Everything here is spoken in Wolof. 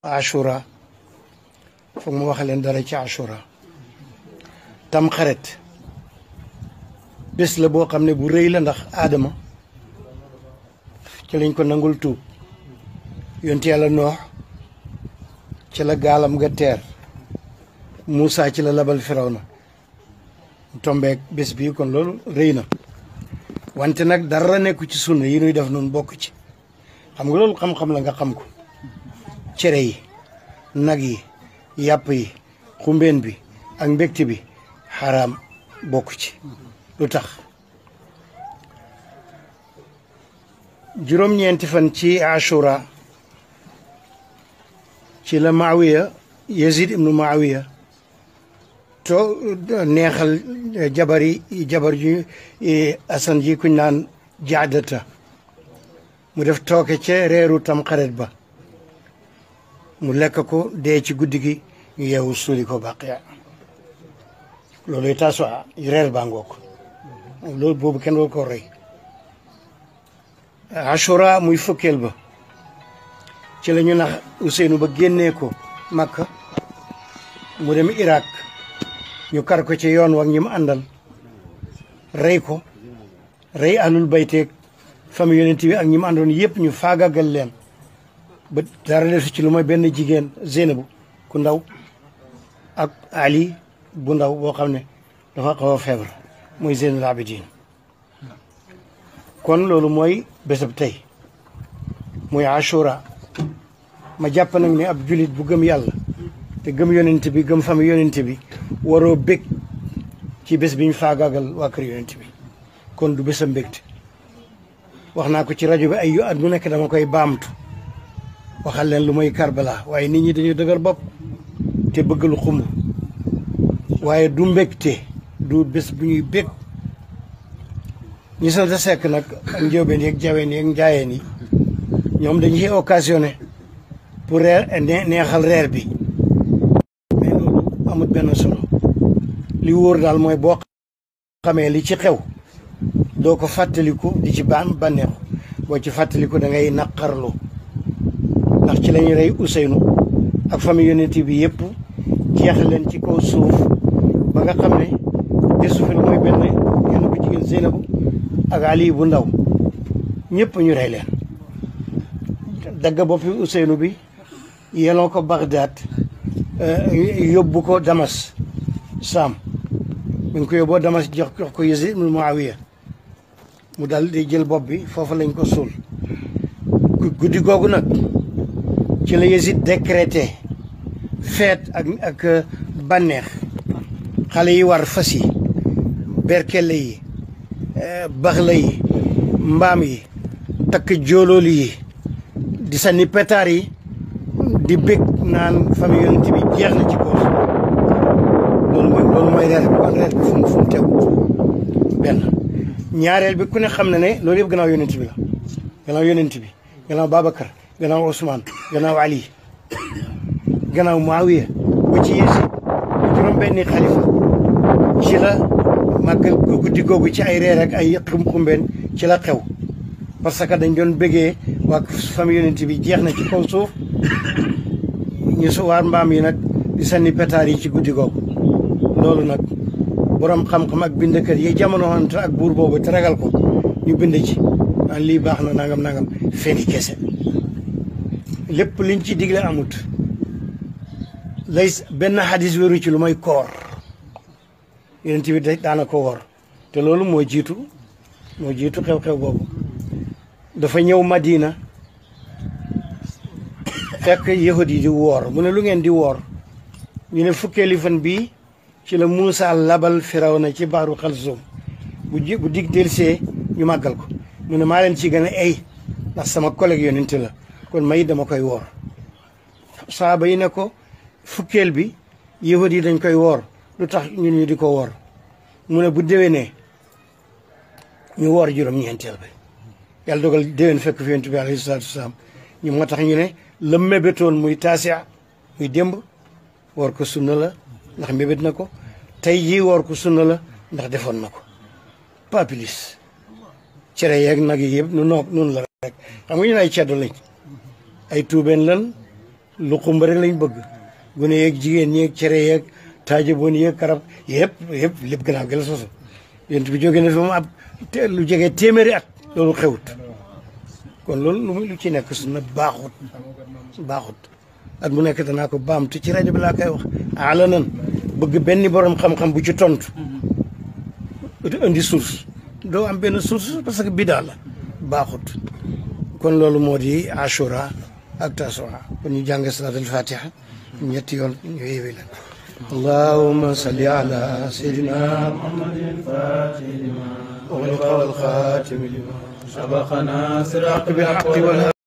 ashura foog mu wax leen dara ci ashura tam xarit bés la boo xam ne bu rëy la ndax aadama ci lañ ko nangul tuub yonti yàlla noox ci la gaalam nga teer Moussa ci la labal Firawna mu tombeek bés bii kon loolu rëy na wante nag dara nekku ci sunna yi nuy def noonu bokk ci xam nga loolu xam-xam la nga xam ko cere yi nag yi yàpp yi xumbeen bi ak mbégte bi xaraam bokk ci lu tax juróom-ñeenti fan ci ashura ci la Maawiya Yazid ibnu Maawiya to neexal jabar ji asan ji kuñ naan jaadata mu def tooke ca reeru tam xarit ba mu lekk ko dee ci guddi gi ñu yeewu suuli ko baqiya looluy taasuwaa reer baa ngoog loolu boobu kenn woo ko rey ashura muy fukkeel ba ci la ñu nax Ousseynou ba génnee ko Makka mu dem Irak ñu kar ko ci yoon wax ñi mu àndal rey ko rey ahlul bayteeg famille yonent bi ak ñi mu àndoon yëpp ñu faagagal leen ba dara desu ci lu mooy benn jigéen Zeynabu ku ndaw ak Ali bu ndaw boo xam ne dafa xaw a feebar mooy Zeynul Abidin kon loolu mooy bésab tey muy ashura ma jàpp nag ne ab julit bu gëm yàlla te gëm yonent bi gëm famille yonent bi waroo bég ci bés bi ñu faagaagal waa kër yonent bi kon du bésam mbégte wax naa ko ci rajo bi ay yu at mu nekk dama koy baamtu waxal leen lu mooy Karbala waaye nit ñi dañu dëgër bopp te bëgg lu xumb waaye du mbégte du bés bu ñuy bég ñi sant sekk nag ak njóobeen yeeg jaween yeeg njaayeen yi ñoom dañuy occasionné pour reer neexal reer bi mais loolu amul benn solo li wóor daal mooy boo xamee li ci xew doo ko fàttaliku di ci bànneexu boo ci fàttaliku da ngay naqarlu ndax ci la ñuy rey Ousseynou ak famille yonent bi yëpp jeex leen ci kaw suuf ba nga xam ne desu fi mooy benn yenn bu jigéen Zeynabu ak Ali bu ndaw ñëpp ñu rey leen dagg boppi Ousseynou bi yeloo ko Bagdad yóbbu ko Damas Saam mi ngi ko yóbboo Damas jox ko Yazid ibn Muawiya mu dal di jël bopp bi foofu lañ ko suul guddi googu nag ci la Yazid décrété feet ak bànneex xale yi war fas yi berkelle yi baxla yi mbaam yi takk joolooli yi di sànni pétard yi di bég naan famille yonent bi jeex na ci kaw loolu mooy reer bi kon reer bi fu mu tegu benn ñaareel bi ku ne xam na ne loolu yëpp gannaaw yonent bi la gannaaw yonent bi gannaaw Babacar gannaaw Ousmane gannaaw Ali gannaaw Muawiya ba ci Yazid juróom benni xalifa ci la màggal guddi googu ci ay reer ak ay xumbeen ci la xew parce que dañ doon bëggee waa famille yonent bi jeex na ci kaw suuf ñu suwaar mbaam yi nag di sànni pétard yi ci guddi googu loolu nag borom xam-xam ak bindkat yi jamono wante ak buur boobu te ragal ko ñu bind ci naan lii baax na nangam feni kese lépp liñ ci digle amut lay benn xadis wéru ci lu may koor yonent bi daana ko woor te loolu moo jiitu xew-xew boobu dafa ñëw Madina fekk yahud yi di woor mu ne lu ngeen di woor ñu ne fukkeeli fan bii ci la Muusa labal Firawna ci baaru Xalzum bu dig delsee ñu màggal ko mu ne maa leen ci gën a ay ndax sama collègue yonent la kon may dama koy woor saaba yi ne ko fukkeel bi yahud yi dañ koy woor lu tax ñun ñu di ko woor mu ne bu déwénee ñu woor juróom-ñeenteel bi yàlla dogal déwén fekk fi yonent bi alayhi salaatu wasalaam ñu moo tax ñu ne la mébétoon muy taasia muy démb woor ko sunna la ndax mébét na ko tey jii woor ko sunna la ndax defoon na ko pas plus cere yeeg nag yi yëpp noonu la rek xam nga ñu ne ay ceddo lañ ay tuubeen lan lu xumb rek lañ bëgg gune yeeg jigéen ñeeg cere yeeg taaja boon yeeg karab yëpp lépp gannaaw gi la sosu yent bi jóge na fi moom ab lu jege téeméeri at loolu xewut kon loolu lu ci nekk sunna baaxut at mu nekk danaa ko baamtu ci rajo bi laa koy wax ala nan bëgg benn borom xam-xam bu ci tontu indi source doo am benn source parce que bidaa la baaxut kon loolu moo di ashura ak tasua kon ñu jàng salaatul fatiha ñetti yoon ñu yéwi la allahumma salli ala sayyidina muhammadin fatih lima ughliqa wal khatim lima sabaqana siraq bil haqqi wal